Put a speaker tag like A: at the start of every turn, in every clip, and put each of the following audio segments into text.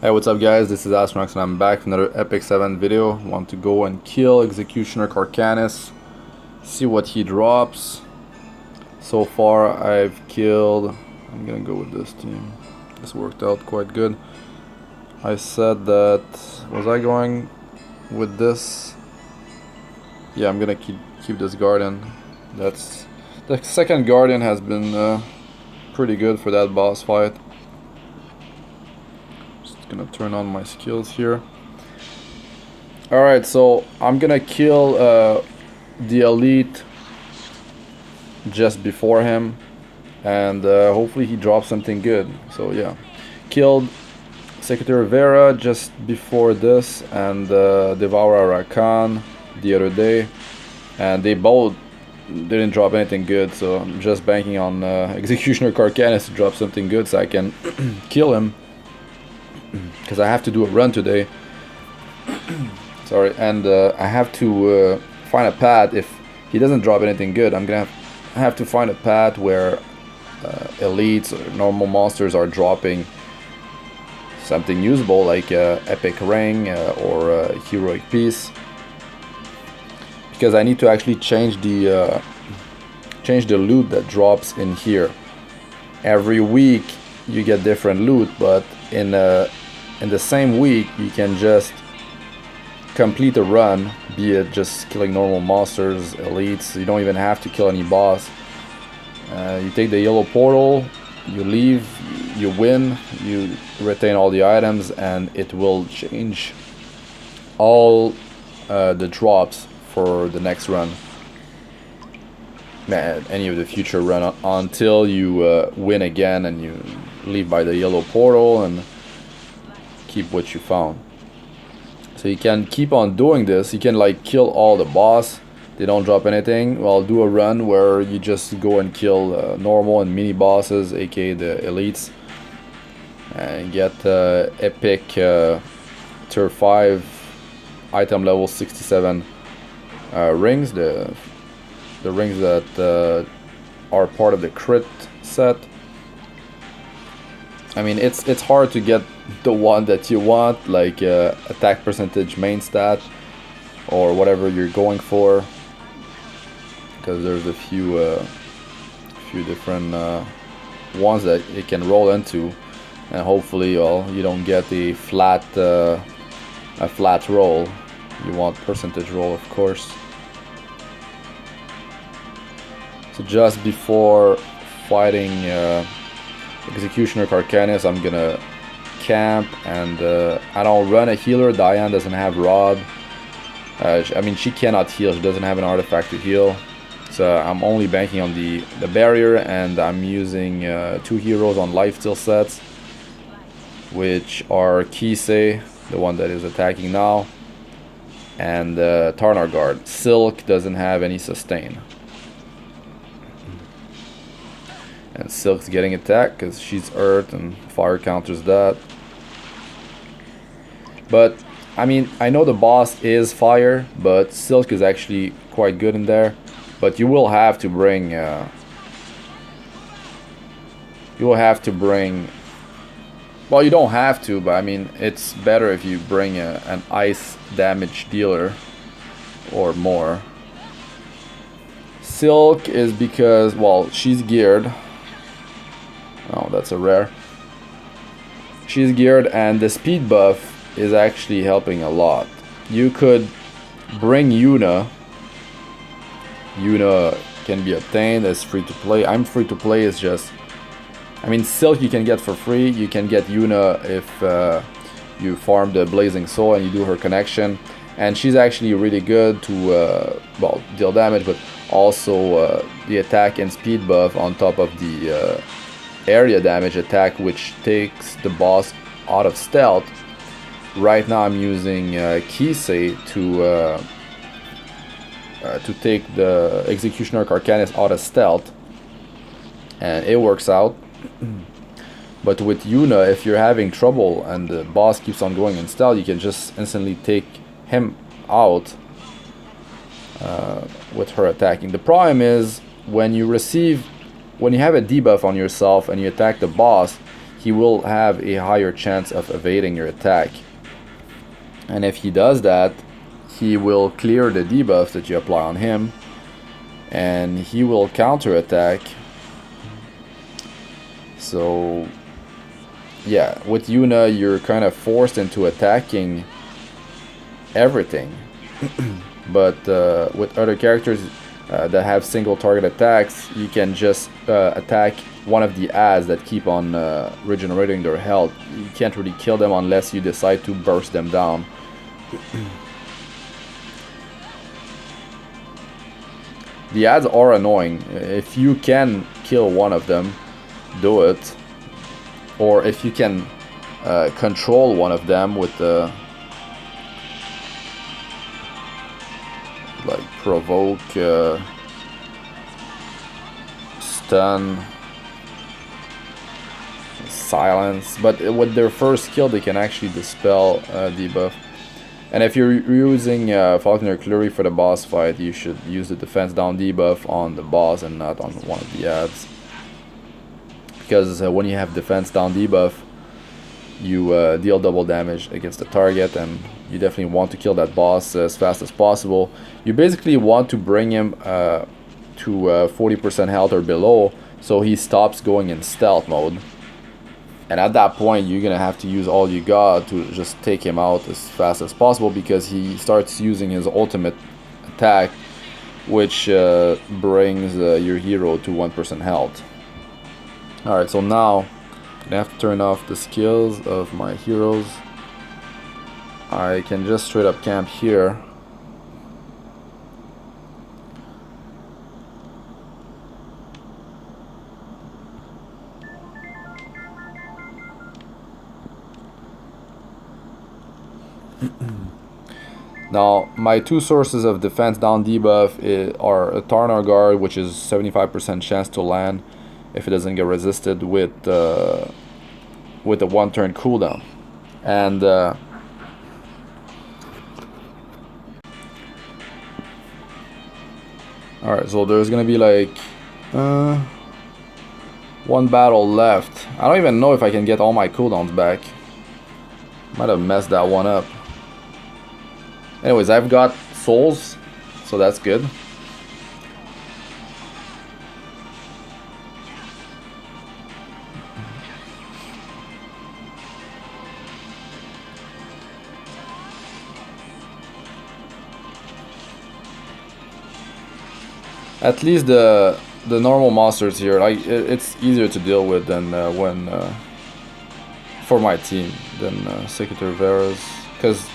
A: Hey, what's up guys, this is Astranox and I'm back with another Epic 7 video. Want to go and kill Executioner Karkanis, see what he drops. So far I've killed, I'm gonna go with this team. This worked out quite good. I said that, was I going with this? Yeah, I'm gonna keep this Guardian. That's, the second Guardian has been pretty good for that boss fight. Gonna turn on my skills here. Alright, so I'm gonna kill the elite just before him, and hopefully he drops something good. So yeah, killed Secretary Vera just before this, and Devourer Rakan the other day, and they both didn't drop anything good, so I'm just banking on Executioner Karkanis to drop something good so I can kill him, because I have to do a run today. Sorry, and I have to find a path. If he doesn't drop anything good, I'm gonna have to find a path where elites or normal monsters are dropping something usable, like epic ring or heroic piece, because I need to actually change the loot that drops in here. Every week you get different loot, but in the same week you can just complete a run, be it just killing normal monsters, elites. You don't even have to kill any boss. You take the yellow portal, you leave, you win, you retain all the items, and it will change all the drops for the next run, any of the future run, until you win again and you leave by the yellow portal and keep what you found. So you can keep on doing this. You can like kill all the boss, they don't drop anything. Well, do a run where you just go and kill normal and mini bosses, aka the elites, and get epic tier 5 item level 67 rings, the rings that are part of the crit set. I mean, it's hard to get the one that you want, like attack percentage main stat or whatever you're going for, because there's a few different ones that it can roll into, and hopefully, well, you don't get a flat roll. You want percentage roll, of course. So just before fighting Executioner Karkanis, I'm gonna camp, and I don't run a healer. Diane doesn't have rod. I mean, she cannot heal. She doesn't have an artifact to heal. So I'm only banking on the barrier, and I'm using 2 heroes on lifesteal sets, which are Kise, the one that is attacking now, and Taranor Guard. Silk doesn't have any sustain. And Silk's getting attacked because she's earth and fire counters that. But I mean, I know the boss is fire, but Silk is actually quite good in there. But you will have to bring well, you don't have to, but I mean, it's better if you bring an ice damage dealer or more. Silk is because, well, she's geared. Oh, that's a rare. She's geared, and the speed buff is actually helping a lot. You could bring Yuna. Yuna can be obtained as free to play. I'm free to play. It's just, I mean, Silk you can get for free. You can get Yuna if you farm the Blazing Soul and you do her connection. And she's actually really good to, well, deal damage, but also the attack and speed buff on top of the area damage attack, which takes the boss out of stealth. Right now I'm using Kise to take the Executioner Karkanis out of stealth, and it works out. But with Yuna, if you're having trouble and the boss keeps on going in stealth, you can just instantly take him out with her attacking. The problem is when you have a debuff on yourself and you attack the boss, he will have a higher chance of evading your attack. And if he does that, he will clear the debuffs that you apply on him, and he will counter attack. So yeah, with Yuna you're kind of forced into attacking everything. But with other characters that have single target attacks, you can just attack one of the ads that keep on regenerating their health. You can't really kill them unless you decide to burst them down. The ads are annoying. If you can kill one of them, do it. Or if you can control one of them with the like provoke, stun, silence, but with their first skill they can actually dispel debuff. And if you're using Falconer Flurry for the boss fight, you should use the defense down debuff on the boss and not on one of the ads. Because when you have defense down debuff, you deal double damage against the target, and you definitely want to kill that boss as fast as possible. You basically want to bring him to 40% health or below, so he stops going in stealth mode. And at that point, you're gonna have to use all you got to just take him out as fast as possible, because he starts using his ultimate attack, which brings your hero to 1% health. Alright, so now I have to turn off the skills of my heroes. I can just straight up camp here. Now, my two sources of defense down debuff are a Taranor Guard, which is 75% chance to land if it doesn't get resisted with a 1-turn cooldown. And alright, so there's gonna be like one battle left. I don't even know if I can get all my cooldowns back. Might have messed that one up. Anyways, I've got souls, so that's good. At least the normal monsters here, like it's easier to deal with than when for my team than Executioner Vera's, because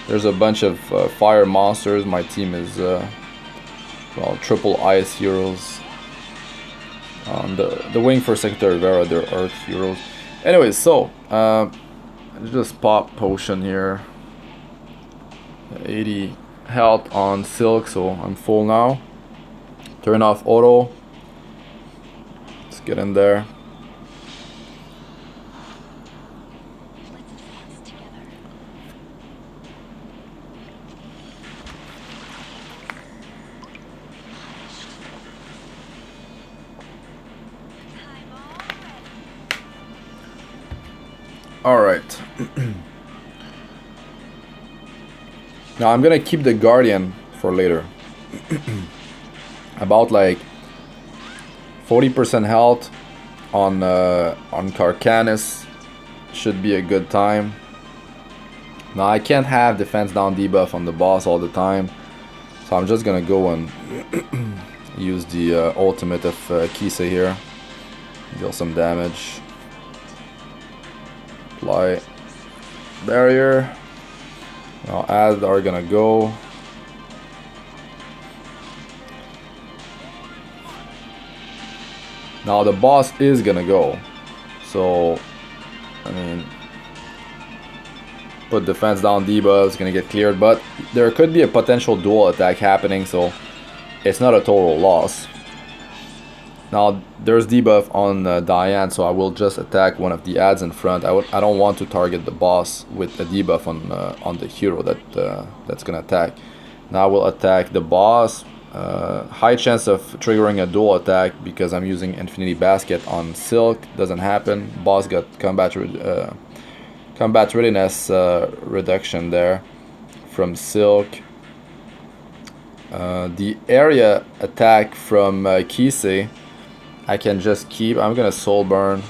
A: there's a bunch of fire monsters. My team is well, triple ice heroes. On the wing for Executioner Vera, they're earth heroes. Anyways, so just pop potion here. 80 health on Silk, so I'm full now. Turn off auto. Let's get in there. Alright. Now I'm gonna keep the Guardian for later. About like 40% health on Karkanis should be a good time. Now I can't have defense down debuff on the boss all the time, so I'm just gonna go and use the ultimate of Kise here. Deal some damage. Apply barrier. Now ads are gonna go. Now the boss is gonna go. So, I mean, put defense down debuff, it's gonna get cleared, but there could be a potential dual attack happening, so it's not a total loss. Now there's debuff on Diane, so I will just attack one of the ads in front. I don't want to target the boss with a debuff on the hero that's gonna attack. Now I will attack the boss high chance of triggering a dual attack because I'm using Infinity Basket on Silk. Doesn't happen. Boss got combat readiness reduction there from Silk. The area attack from Kise, I can just keep. I'm gonna Soul Burn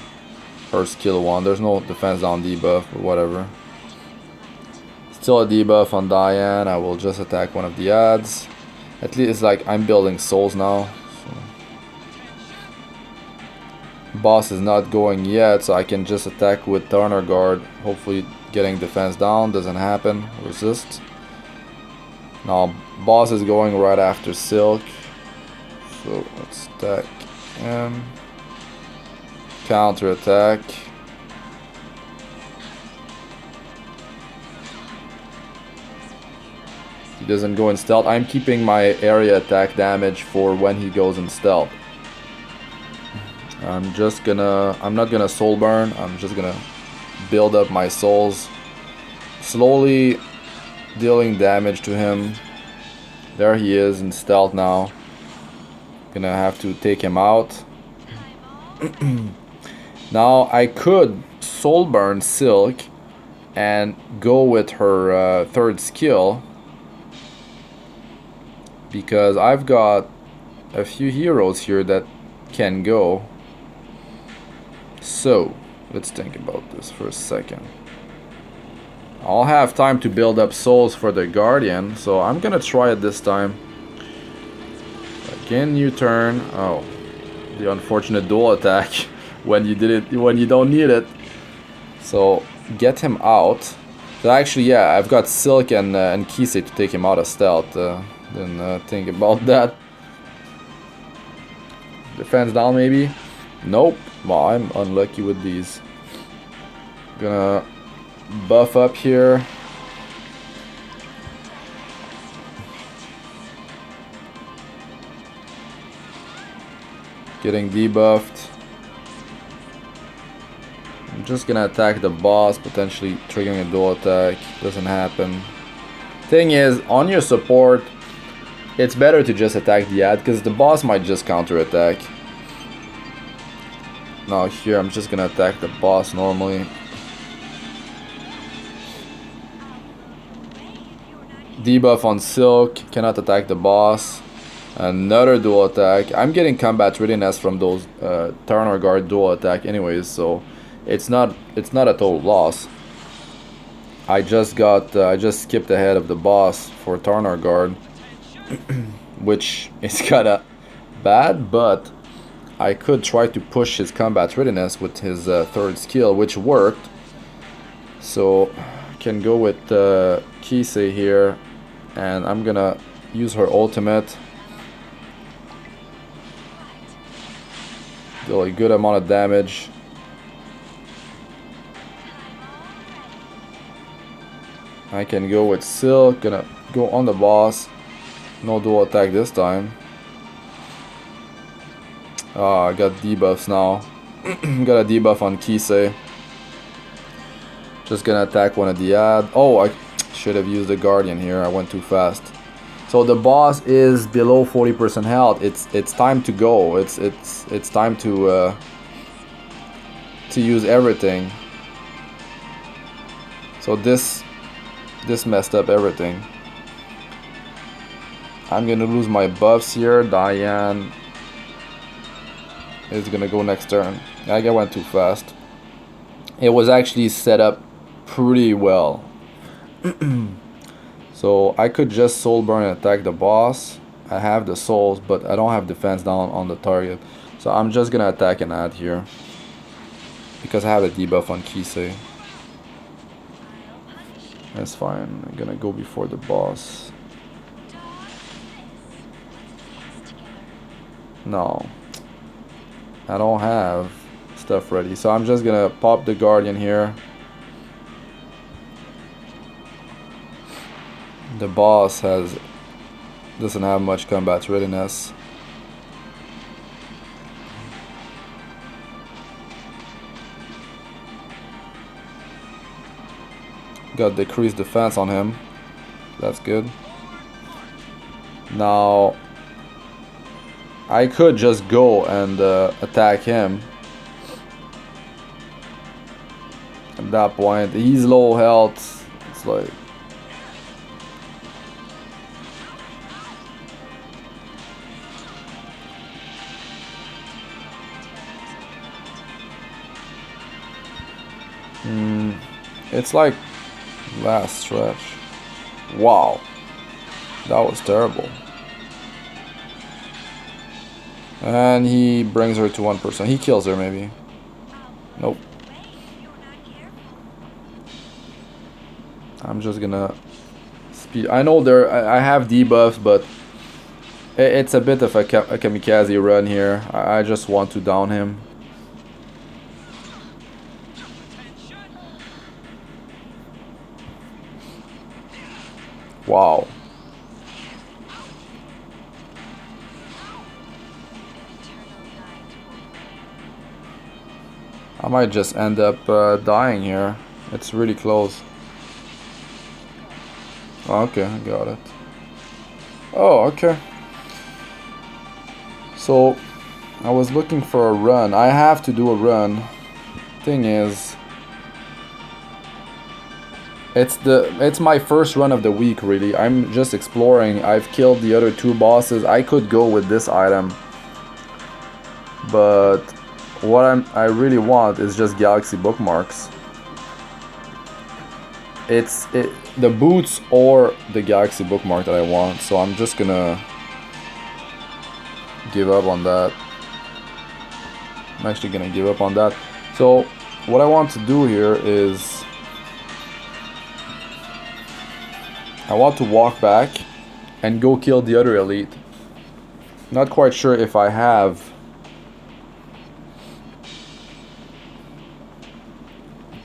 A: her skill 1. There's no defense down debuff or whatever. Still a debuff on Diane. I will just attack one of the ads. At least it's like I'm building souls now. So. Boss is not going yet, so I can just attack with Taranor Guard. Hopefully getting defense down. Doesn't happen. Resist. Now boss is going right after Silk. So let's attack him. Counter attack. He doesn't go in stealth. I'm keeping my area attack damage for when he goes in stealth. I'm not gonna soul burn. I'm just gonna build up my souls. Slowly dealing damage to him. There he is in stealth now. Gonna have to take him out. Now I could soul burn Silk and go with her third skill, because I've got a few heroes here that can go. So let's think about this for a second. I'll have time to build up souls for the Guardian, so I'm gonna try it this time. Again, new turn. Oh, the unfortunate dual attack when you don't need it. So get him out. So actually, yeah, I've got Silk and Kise to take him out of stealth. Then think about that. Defense down maybe? Nope. Well, I'm unlucky with these. Gonna buff up here. Getting debuffed. I'm just gonna attack the boss, potentially triggering a dual attack. Doesn't happen. Thing is, on your support, it's better to just attack the ad, because the boss might just counter attack. Now here I'm just gonna attack the boss normally. Debuff on Silk, cannot attack the boss. Another dual attack. I'm getting combat readiness from those Taranor Guard dual attack anyways, so it's not a total loss. I just skipped ahead of the boss for Taranor Guard, which is kinda bad, but I could try to push his combat readiness with his third skill, which worked. So I can go with Kise here, and I'm gonna use her ultimate. Deal a good amount of damage. I can go with Silk, gonna go on the boss. No dual attack this time. Ah, I got debuffs now. Got a debuff on Kise. Just gonna attack one of the ad. Oh, I should have used the Guardian here. I went too fast. So the boss is below 40% health. It's time to go. It's time to use everything. So this messed up everything. I'm gonna lose my buffs here. Diane is gonna go next turn. I went too fast. It was actually set up pretty well. So I could just soul burn and attack the boss. I have the souls, but I don't have defense down on the target. So I'm just gonna attack an ad here, because I have a debuff on Kise. That's fine. I'm gonna go before the boss. No, I don't have stuff ready, so I'm just gonna pop the Guardian here. The boss doesn't have much combat readiness. Got decreased defense on him. That's good. Now I could just go and attack him. At that point, he's low health. It's like... it's like last stretch. Wow. That was terrible. And he brings her to 1%. He kills her maybe. Nope. I'm just gonna speed. I know I have debuffs, but it's a bit of a kamikaze run here. I just want to down him. Wow. I might just end up dying here. It's really close. Okay, I got it. Oh, okay. So, I was looking for a run. I have to do a run. Thing is, it's my first run of the week, really. I'm just exploring. I've killed the other 2 bosses. I could go with this item, but what I really want is just Galaxy Bookmarks. It's the boots or the Galaxy Bookmark that I want, so I'm just gonna give up on that. I'm actually gonna give up on that. So what I want to do here is I want to walk back and go kill the other elite. Not quite sure if I have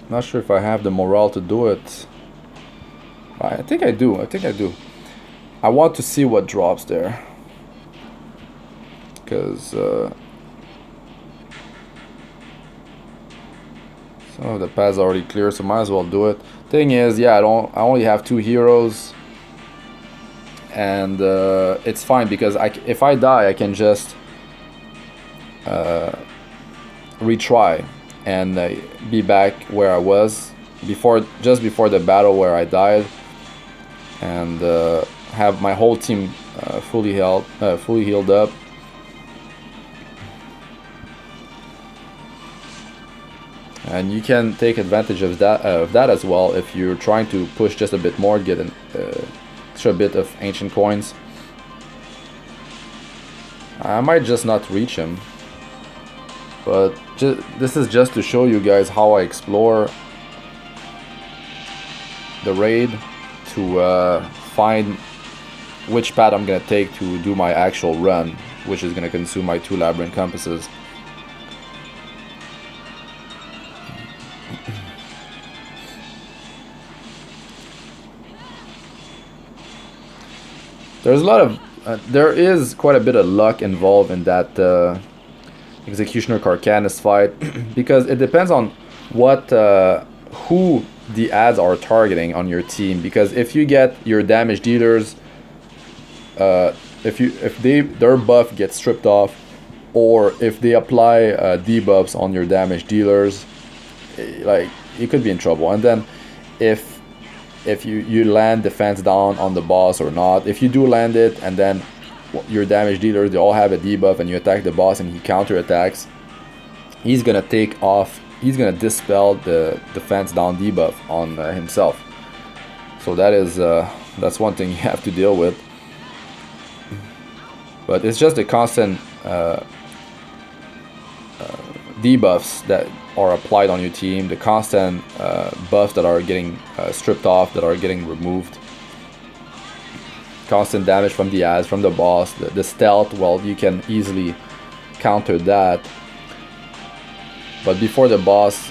A: the morale to do it. I think I do. I want to see what drops there, because some of the paths are already clear, so might as well do it. Thing is, yeah, I only have 2 heroes, and it's fine because if I die, I can just retry and be back where I was just before the battle where I died, and have my whole team fully healed up. And you can take advantage of that as well if you're trying to push just a bit more, get an extra bit of ancient coins. I might just not reach him, but this is just to show you guys how I explore the raid to find which path I'm gonna take to do my actual run, which is gonna consume my 2 labyrinth compasses. There's a lot of there is quite a bit of luck involved in that Executioner Karkanis fight because it depends on what who the ads are targeting on your team. Because if you get your damage dealers, if their buff gets stripped off, or if they apply debuffs on your damage dealers, like, you could be in trouble. And then if you land defense down on the boss or not, if you do land it and then your damage dealers, they all have a debuff, and you attack the boss and he counter attacks, he's gonna take off, he's gonna dispel the defense down debuff on himself. So that is that's one thing you have to deal with. But it's just the constant debuffs that are applied on your team, the constant buffs that are getting stripped off, that are getting removed, constant damage from the ads, from the boss, the stealth, well, you can easily counter that. But before the boss,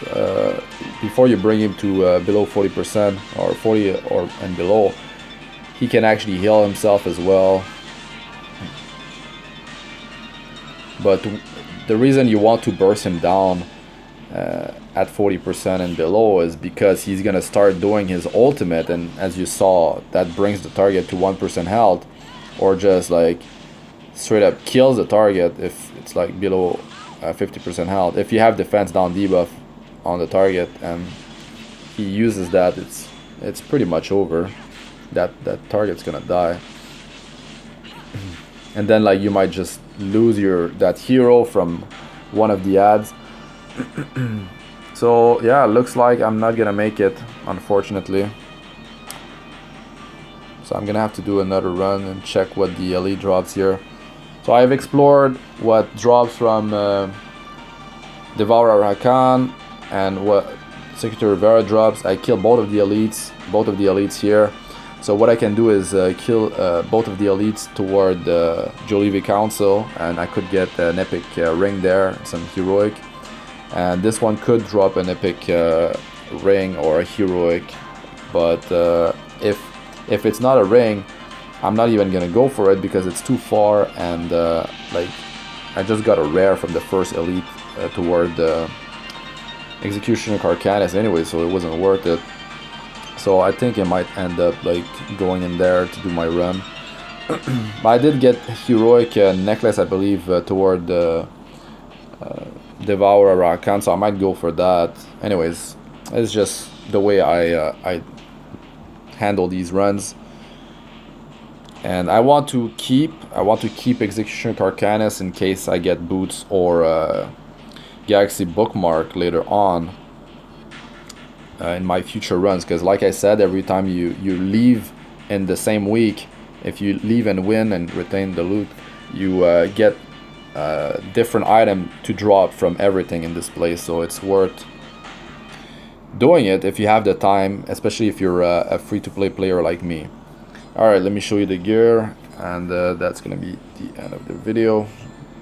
A: before you bring him to below 40% or 40 or and below, he can actually heal himself as well. But the reason you want to burst him down at 40% and below is because he's gonna start doing his ultimate, and as you saw, that brings the target to 1% health, or just like straight up kills the target if it's like below 50% health. If you have defense down debuff on the target and he uses that, it's pretty much over. That target's gonna die. And then like you might just lose that hero from one of the ads. So yeah, looks like I'm not gonna make it, unfortunately. So I'm gonna have to do another run and check what the elite drops here. So I've explored what drops from Devourer Hakan and what Executioner Vera drops. I killed both of the elites here. So what I can do is kill both of the elites toward the Jolivi Council, and I could get an epic ring there, some heroic. And this one could drop an epic ring or a heroic, but if it's not a ring, I'm not even gonna go for it because it's too far, and like I just got a rare from the first elite toward the Executioner Karkanis anyway, so it wasn't worth it. So I think I might end up like going in there to do my run. I did get heroic necklace, I believe, toward the Devourer Rakan, so I might go for that. Anyways, it's just the way I handle these runs. And I want to keep Executioner Karkanis in case I get boots or Galaxy Bookmark later on in my future runs, because like I said, every time you leave in the same week, if you leave and win and retain the loot, you get a different item to drop from everything in this place. So it's worth doing it if you have the time, especially if you're a free-to-play player like me. Alright, let me show you the gear, and that's gonna be the end of the video.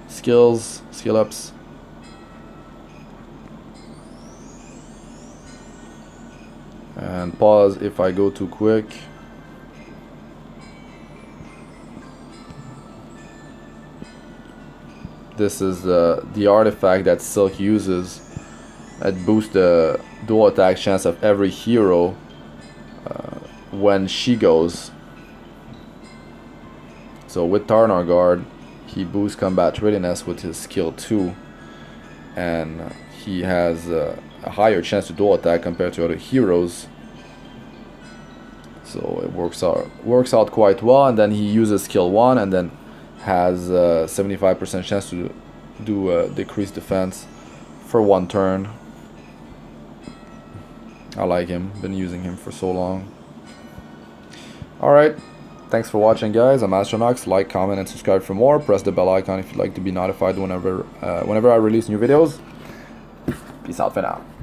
A: Skills, skill ups. And pause if I go too quick. This is the artifact that Silk uses. It boosts the dual attack chance of every hero when she goes. So with Taranor Guard, he boosts combat readiness with his skill 2, and he has a higher chance to dual attack compared to other heroes. So it works out quite well. And then he uses skill 1 and then has 75% chance to do decreased defense for 1 turn. I like him, been using him for so long. Alright, thanks for watching, guys. I'm Astranox. Like, comment, and subscribe for more. Press the bell icon if you'd like to be notified whenever I release new videos. Peace out for now.